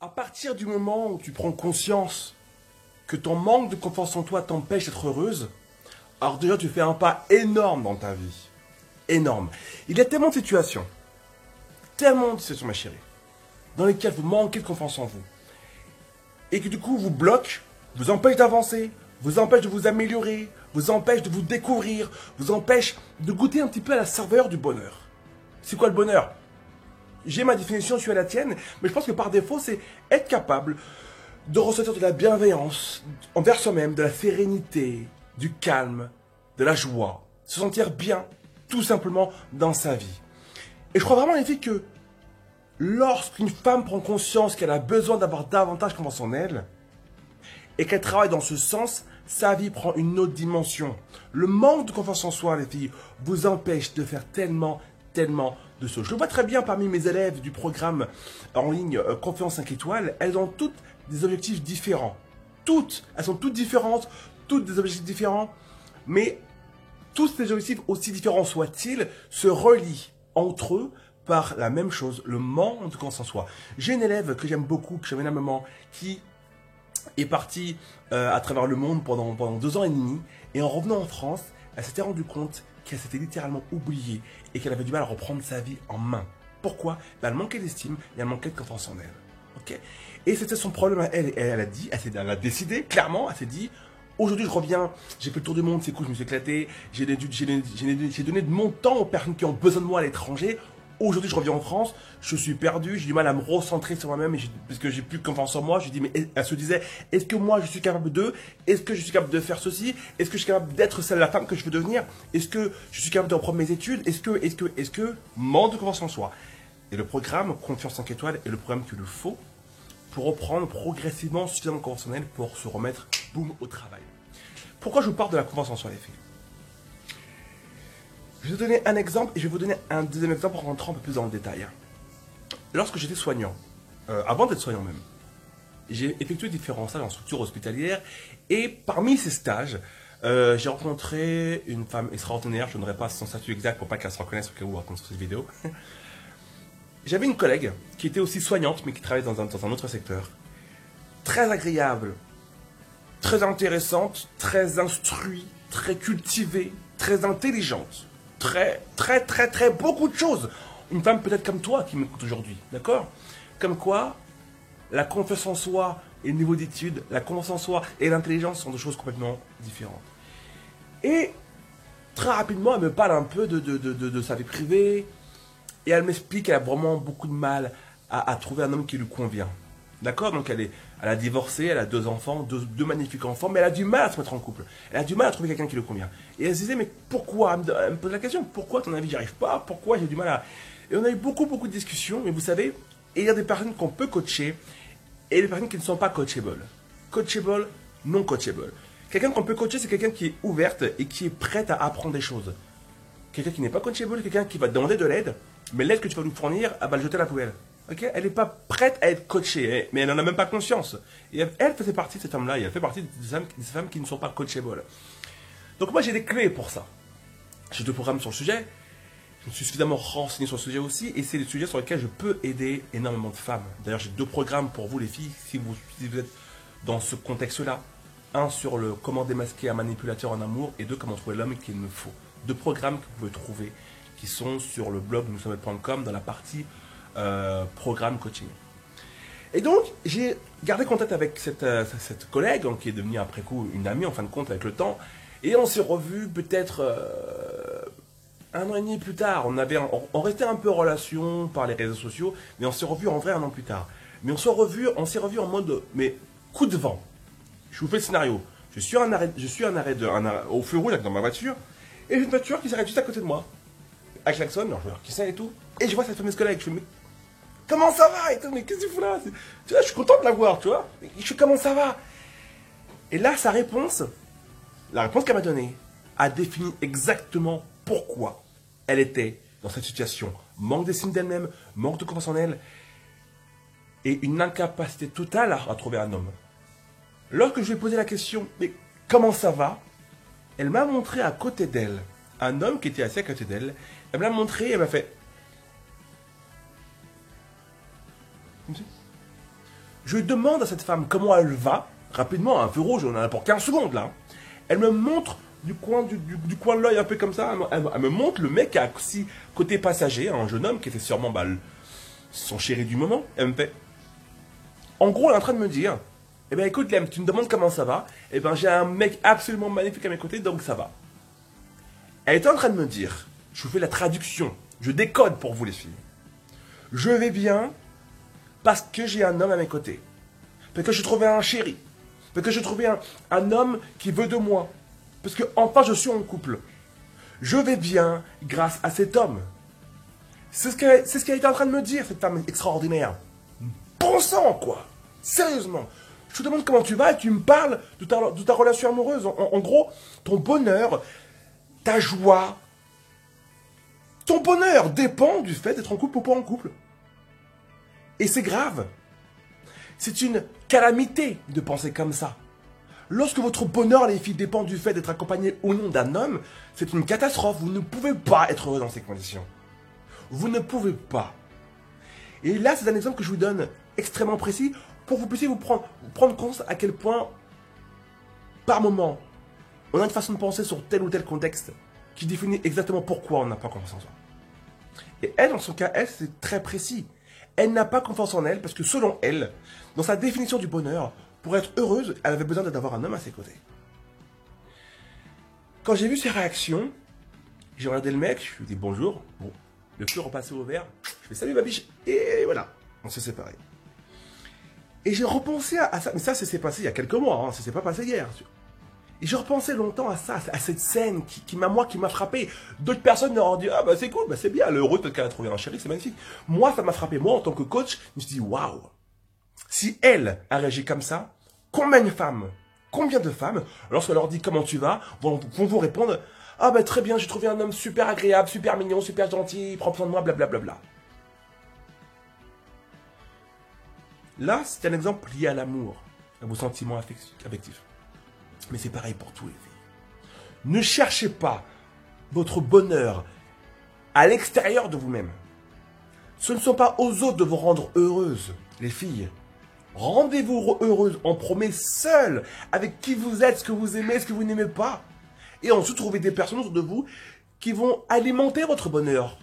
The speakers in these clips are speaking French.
À partir du moment où tu prends conscience que ton manque de confiance en toi t'empêche d'être heureuse, alors déjà tu fais un pas énorme dans ta vie. Énorme. Il y a tellement de situations, ma chérie, dans lesquelles vous manquez de confiance en vous. Et que du coup vous bloque, vous empêche d'avancer, vous empêche de vous améliorer, vous empêche de vous découvrir, vous empêche de goûter un petit peu à la saveur du bonheur. C'est quoi le bonheur? J'ai ma définition, je suis à la tienne, mais je pense que par défaut, c'est être capable de ressentir de la bienveillance envers soi-même, de la sérénité, du calme, de la joie, se sentir bien, tout simplement, dans sa vie. Et je crois vraiment, les filles, que lorsqu'une femme prend conscience qu'elle a besoin d'avoir davantage confiance en elle, et qu'elle travaille dans ce sens, sa vie prend une autre dimension. Le manque de confiance en soi, les filles, vous empêche de faire tellement de choses. Je le vois très bien parmi mes élèves du programme en ligne Confiance 5 étoiles, elles ont toutes des objectifs différents. Elles sont toutes différentes, toutes des objectifs différents, mais tous ces objectifs, aussi différents soient-ils, se relient entre eux par la même chose, le manque de confiance en soi. J'ai une élève que j'aime beaucoup, que j'aime énormément, qui est partie à travers le monde pendant 2 ans et demi, et en revenant en France, elle s'était rendue compte qu'elle s'était littéralement oubliée et qu'elle avait du mal à reprendre sa vie en main. Pourquoi? Elle manquait d'estime et elle manquait de confiance en elle. Okay, et c'était son problème à elle. Et elle a décidé, clairement, elle s'est dit, aujourd'hui je reviens, j'ai fait le tour du monde, c'est cool, je me suis éclaté, j'ai donné de mon temps aux personnes qui ont besoin de moi à l'étranger. Aujourd'hui, je reviens en France, je suis perdu, j'ai du mal à me recentrer sur moi-même parce que j'ai plus confiance en moi. Je dis, mais elle se disait, est-ce que moi je suis capable est-ce que je suis capable de faire ceci? Est-ce que je suis capable d'être la femme que je veux devenir? Est-ce que je suis capable de reprendre mes études? Est-ce que, manque de confiance en soi? Et le programme Confiance 5 étoiles est le programme qu'il lui faut pour reprendre progressivement suffisamment confiance en elle pour se remettre, boum, au travail. Pourquoi je vous parle de la confiance en soi, les filles? Je vais vous donner un exemple et je vais vous donner un deuxième exemple en rentrant un peu plus dans le détail. Lorsque j'étais soignant, avant d'être soignant même, j'ai effectué différents stages en structure hospitalière et parmi ces stages, j'ai rencontré une femme extraordinaire. Je ne donnerai pas son statut exact pour pas qu'elle se reconnaisse au cas où on raconte sur cette vidéo. J'avais une collègue qui était aussi soignante mais qui travaillait dans un autre secteur. Très agréable, très intéressante, très instruite, très cultivée, très intelligente. Très beaucoup de choses. Une femme peut-être comme toi qui m'écoute aujourd'hui, d'accord? Comme quoi, la confiance en soi et le niveau d'études, la confiance en soi et l'intelligence sont deux choses complètement différentes. Et très rapidement, elle me parle un peu de sa vie privée et elle m'explique qu'elle a vraiment beaucoup de mal à trouver un homme qui lui convient. D'accord? Donc elle a divorcé, elle a 2 enfants, deux magnifiques enfants, mais elle a du mal à se mettre en couple. Elle a du mal à trouver quelqu'un qui lui convient. Et elle se disait, mais pourquoi? Elle me pose la question, pourquoi ton avis j'y arrive pas? Pourquoi j'ai du mal à... Et on a eu beaucoup de discussions, mais vous savez, il y a des personnes qu'on peut coacher et des personnes qui ne sont pas coachables. Coachable, non coachable. Quelqu'un qu'on peut coacher, c'est quelqu'un qui est ouverte et qui est prête à apprendre des choses. Quelqu'un qui n'est pas coachable, quelqu'un qui va te demander de l'aide, mais l'aide que tu vas lui fournir, elle va le jeter à la poubelle. Okay, elle n'est pas prête à être coachée, mais elle n'en a même pas conscience. Et elle faisait partie de cette femme-là, et elle fait partie des femmes qui ne sont pas coachables. Donc moi j'ai des clés pour ça. J'ai 2 programmes sur le sujet, je me suis suffisamment renseigné sur le sujet aussi, et c'est des sujets sur lesquels je peux aider énormément de femmes. D'ailleurs j'ai 2 programmes pour vous les filles, si vous êtes dans ce contexte-là. Un sur le comment démasquer un manipulateur en amour, et 2 comment trouver l'homme qu'il me faut. 2 programmes que vous pouvez trouver, qui sont sur le blog noussommes.com dans la partie programme coaching. Et donc, j'ai gardé contact avec cette collègue, qui est devenue après coup une amie en fin de compte avec le temps, et on s'est revus peut-être 1 an et demi plus tard. On restait un peu en relation par les réseaux sociaux, mais on s'est revus en vrai 1 an plus tard. Mais on s'est revus en mode, mais coup de vent. Je vous fais le scénario. Je suis au feu rouge dans ma voiture, et j'ai une voiture qui s'arrête juste à côté de moi. Avec klaxon, alors je vois qui c'est et tout. Et je vois cette fameuse collègue, je fais, mais comment ça va et tout, mais qu'est-ce que tu fous là? Tu vois, je suis content de la voir, tu vois. Je fais, comment ça va? Et là, la réponse qu'elle m'a donnée, a défini exactement pourquoi elle était dans cette situation. Manque d'estime d'elle-même, manque de confiance en elle, et une incapacité totale à trouver un homme. Lorsque je lui ai posé la question, mais comment ça va? Elle m'a montré à côté d'elle un homme qui était assis à côté d'elle. Elle me l'a montré, elle m'a fait... Je demande à cette femme comment elle va, rapidement, un feu rouge, on en a pour 15 secondes là. Elle me montre du coin de l'œil un peu comme ça, elle me montre le mec qui a aussi côté passager, un jeune homme qui était sûrement son chéri du moment. Elle me fait, en gros, elle est en train de me dire, eh ben écoute Lem, tu me demandes comment ça va, eh ben j'ai un mec absolument magnifique à mes côtés, donc ça va. Elle était en train de me dire, je vous fais la traduction, je décode pour vous les filles. Je vais bien parce que j'ai un homme à mes côtés. Parce que j'ai trouvé un chéri. Parce que j'ai trouvé un homme qui veut de moi. Parce que enfin je suis en couple. Je vais bien grâce à cet homme. C'est ce qu'elle était en train de me dire, cette femme extraordinaire. Bon sang, quoi. Sérieusement. Je te demande comment tu vas et tu me parles de ta relation amoureuse. En gros, ton bonheur, ta joie, ton bonheur dépend du fait d'être en couple ou pas en couple. Et c'est grave. C'est une calamité de penser comme ça. Lorsque votre bonheur, les filles, dépend du fait d'être accompagné ou non d'un homme, c'est une catastrophe. Vous ne pouvez pas être heureux dans ces conditions. Vous ne pouvez pas. Et là, c'est un exemple que je vous donne extrêmement précis pour que vous puissiez vous prendre compte à quel point, par moment, on a une façon de penser sur tel ou tel contexte qui définit exactement pourquoi on n'a pas confiance en soi. Et elle, dans son cas, elle, c'est très précis. Elle n'a pas confiance en elle parce que selon elle, dans sa définition du bonheur, pour être heureuse, elle avait besoin d'avoir un homme à ses côtés. Quand j'ai vu ses réactions, j'ai regardé le mec, je lui ai dit bonjour, bon, le cœur repassé au vert, je fais salut ma biche, et voilà, on s'est séparés. Et j'ai repensé à ça, mais ça s'est passé il y a quelques mois, hein, ça s'est pas passé hier. Et j'ai repensé longtemps à ça, à cette scène qui m'a frappé. D'autres personnes leur ont dit, ah bah c'est cool, bah c'est bien, le heureux peut-être qu'elle a trouvé un chéri, c'est magnifique. Moi, ça m'a frappé. Moi, en tant que coach, je me suis dit, waouh, si elle a réagi comme ça, combien de femmes, lorsqu'on leur dit comment tu vas, vont vous répondre, ah bah très bien, j'ai trouvé un homme super agréable, super mignon, super gentil, il prend soin de moi, blablabla. Là, c'est un exemple lié à l'amour, à vos sentiments affectifs. Mais c'est pareil pour tous les filles. Ne cherchez pas votre bonheur à l'extérieur de vous-même. Ce ne sont pas aux autres de vous rendre heureuses, les filles. Rendez-vous heureuses en premier seul, avec qui vous êtes, ce que vous aimez, ce que vous n'aimez pas. Et ensuite, trouvez des personnes autour de vous qui vont alimenter votre bonheur.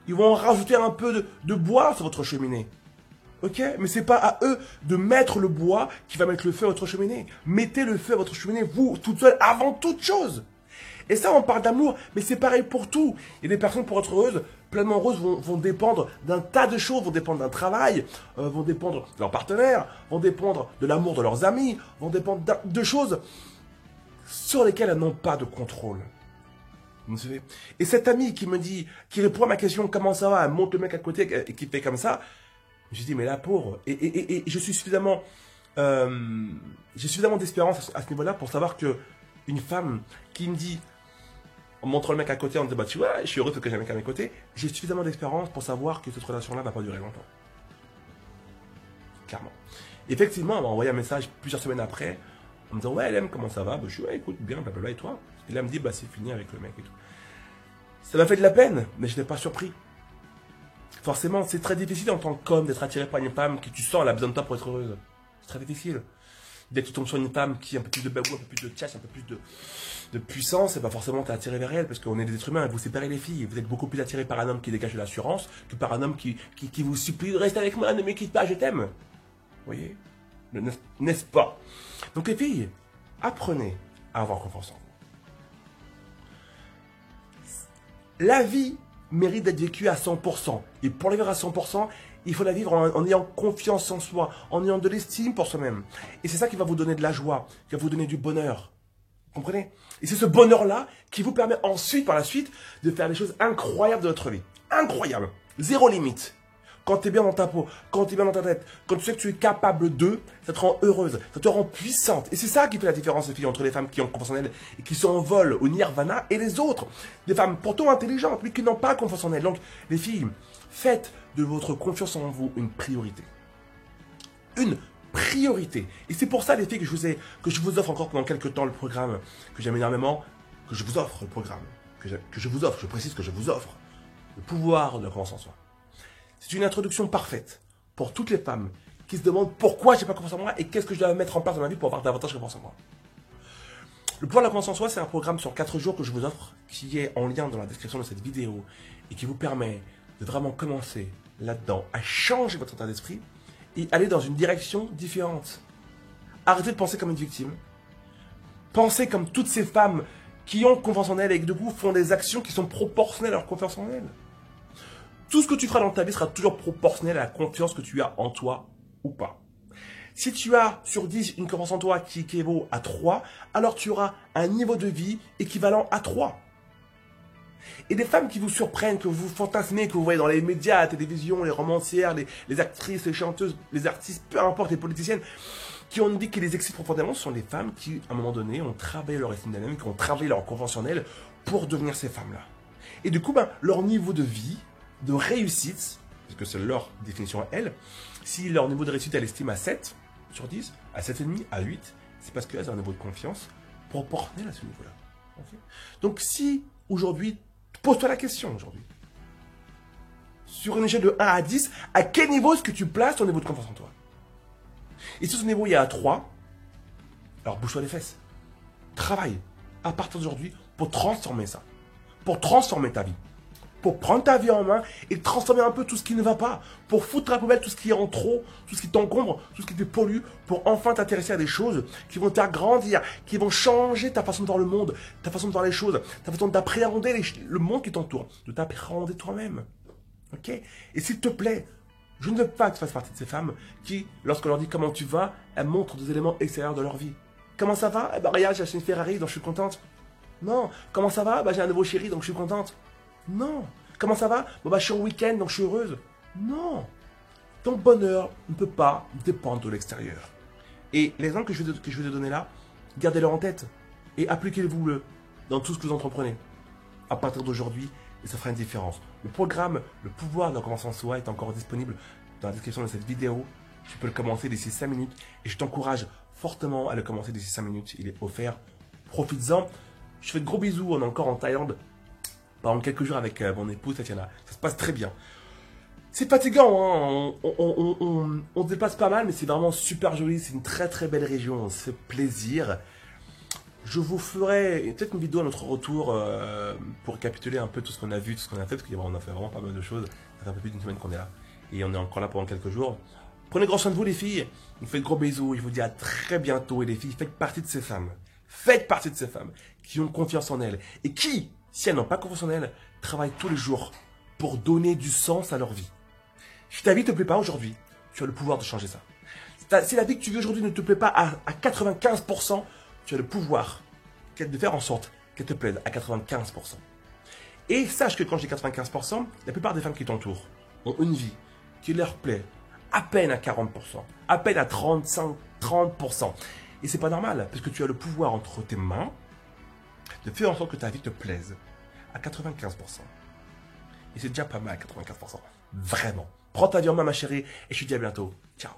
Ils vont rajouter un peu de bois sur votre cheminée. Ok? Mais c'est pas à eux de mettre le bois qui va mettre le feu à votre cheminée. Mettez le feu à votre cheminée, vous, toute seule, avant toute chose. Et ça, on parle d'amour, mais c'est pareil pour tout. Il y a des personnes, pour être heureuses, pleinement heureuses, vont dépendre d'un tas de choses, vont dépendre d'un travail, vont dépendre de leur partenaire, vont dépendre de l'amour de leurs amis, vont dépendre de choses sur lesquelles elles n'ont pas de contrôle. Vous savez? Et cette amie qui répond à ma question, comment ça va, elle monte le mec à côté et qui fait comme ça, je dis, mais la pauvre, et je suis suffisamment, j'ai suffisamment d'espérance à ce niveau-là pour savoir que une femme qui me dit, en montrant le mec à côté, en me disant, bah tu vois, je suis heureux parce que j'ai un mec à mes côtés, j'ai suffisamment d'espérance pour savoir que cette relation-là va pas durer longtemps. Clairement. Effectivement, elle m'a envoyé un message plusieurs semaines après, en me disant, ouais, Lem, comment ça va? Bah, je suis, ouais, écoute, bien, blablabla, et toi? Et là, elle me dit, bah c'est fini avec le mec et tout. Ça m'a fait de la peine, mais je n'étais pas surpris. Forcément, c'est très difficile en tant qu'homme d'être attiré par une femme qui tu sens elle a besoin de toi pour être heureuse. C'est très difficile. Dès que tu tombes sur une femme qui a un peu plus de bagou, un peu plus de tchatch, un peu plus de puissance, et pas forcément t'es attiré vers elle, parce qu'on est des êtres humains, vous séparez les filles. Vous êtes beaucoup plus attiré par un homme qui dégage de l'assurance que par un homme qui vous supplie de rester avec moi, ne me quitte pas, je t'aime. Vous voyez? N'est-ce pas? Donc les filles, apprenez à avoir confiance en vous. La vie mérite d'être vécue à 100%. Et pour la vivre à 100%, il faut la vivre en ayant confiance en soi, en ayant de l'estime pour soi-même. Et c'est ça qui va vous donner de la joie, qui va vous donner du bonheur. Vous comprenez? Et c'est ce bonheur-là qui vous permet ensuite, par la suite, de faire des choses incroyables de votre vie. Incroyables. Zéro limite. Quand tu es bien dans ta peau, quand tu es bien dans ta tête, quand tu sais que tu es capable d'eux, ça te rend heureuse, ça te rend puissante. Et c'est ça qui fait la différence, les filles, entre les femmes qui ont confiance en elles et qui s'envolent au nirvana et les autres. Des femmes pourtant intelligentes, mais qui n'ont pas confiance en elles. Donc, les filles, faites de votre confiance en vous une priorité. Une priorité. Et c'est pour ça, les filles, que je vous offre encore pendant quelques temps le programme que j'aime énormément, que je vous offre le programme, que je vous offre, je précise que je vous offre, le pouvoir de la confiance en soi. C'est une introduction parfaite pour toutes les femmes qui se demandent pourquoi j'ai pas confiance en moi et qu'est-ce que je dois mettre en place dans ma vie pour avoir davantage confiance en moi. Le pouvoir de la confiance en soi, c'est un programme sur 4 jours que je vous offre, qui est en lien dans la description de cette vidéo et qui vous permet de vraiment commencer là-dedans à changer votre état d'esprit et aller dans une direction différente. Arrêtez de penser comme une victime. Pensez comme toutes ces femmes qui ont confiance en elles et qui de coup font des actions qui sont proportionnelles à leur confiance en elles. Tout ce que tu feras dans ta vie sera toujours proportionnel à la confiance que tu as en toi ou pas. Si tu as sur 10 une confiance en toi qui équivaut à 3, alors tu auras un niveau de vie équivalent à 3. Et des femmes qui vous surprennent, que vous fantasmez, que vous voyez dans les médias, la télévision, les romancières, les actrices, les chanteuses, les artistes, peu importe, les politiciennes, qui ont dit qu'ils les excitent profondément, ce sont des femmes qui, à un moment donné, ont travaillé leur estime d'elles-mêmes, qui ont travaillé leur confiance en elles pour devenir ces femmes-là. Et du coup, leur niveau de vie, de réussite, parce que c'est leur définition à elles, si leur niveau de réussite, elle estime à 7 sur 10, à 7,5, à 8, c'est parce qu'elles ont un niveau de confiance proportionnel à ce niveau-là. Okay. Donc si, aujourd'hui, pose-toi la question, aujourd'hui. Sur une échelle de 1 à 10, à quel niveau est-ce que tu places ton niveau de confiance en toi? Et si ce niveau il est à 3, alors bouge-toi les fesses. Travaille à partir d'aujourd'hui pour transformer ça. Pour transformer ta vie. Pour prendre ta vie en main et transformer un peu tout ce qui ne va pas. Pour foutre à la poubelle tout ce qui est en trop, tout ce qui t'encombre, tout ce qui te pollue. Pour enfin t'intéresser à des choses qui vont t'agrandir, qui vont changer ta façon de voir le monde, ta façon de voir les choses, ta façon d'appréhender le monde qui t'entoure, de t'appréhender toi-même. Ok? Et s'il te plaît, je ne veux pas que tu fasses partie de ces femmes qui, lorsqu'on leur dit comment tu vas, elles montrent des éléments extérieurs de leur vie. Comment ça va? Eh ben regarde, j'ai acheté une Ferrari, donc je suis contente. Non. Comment ça va? J'ai un nouveau chéri, donc je suis contente. Non. Comment ça va? Je suis en week-end, donc je suis heureuse. Non. Ton bonheur ne peut pas dépendre de l'extérieur. Et l'exemple que je vais te donner là, gardez-le en tête et appliquez-vous-le dans tout ce que vous entreprenez. À partir d'aujourd'hui, et ça fera une différence. Le programme, le pouvoir de la confiance en soi est encore disponible dans la description de cette vidéo. Tu peux le commencer d'ici 5 minutes et je t'encourage fortement à le commencer d'ici 5 minutes. Il est offert. Profites-en. Je fais de gros bisous. On est encore en Thaïlande pendant quelques jours avec mon épouse Tatiana. Ça se passe très bien. C'est fatigant, hein. On se déplace pas mal, mais c'est vraiment super joli. C'est une très très belle région. On se fait plaisir. Je vous ferai peut-être une vidéo à notre retour pour récapituler un peu tout ce qu'on a vu, tout ce qu'on a fait, parce qu'on a fait vraiment pas mal de choses. Ça fait un peu plus d'une semaine qu'on est là. Et on est encore là pendant quelques jours. Prenez grand soin de vous les filles. Je vous fais de gros bisous. Je vous dis à très bientôt. Et les filles, faites partie de ces femmes. Faites partie de ces femmes qui ont confiance en elles. Et qui, si elles n'ont pas confiance en elles, travaillent tous les jours pour donner du sens à leur vie. Si ta vie ne te plaît pas aujourd'hui, tu as le pouvoir de changer ça. Si la vie que tu vis aujourd'hui ne te plaît pas à 95%, tu as le pouvoir de faire en sorte qu'elle te plaise à 95%. Et sache que quand je dis 95%, la plupart des femmes qui t'entourent ont une vie qui leur plaît à peine à 40%, à peine à 35-30%. Et c'est pas normal, parce que tu as le pouvoir entre tes mains de faire en sorte que ta vie te plaise à 95%. Et c'est déjà pas mal à 95%. Vraiment. Prends ta vie en main, ma chérie, et je te dis à bientôt. Ciao.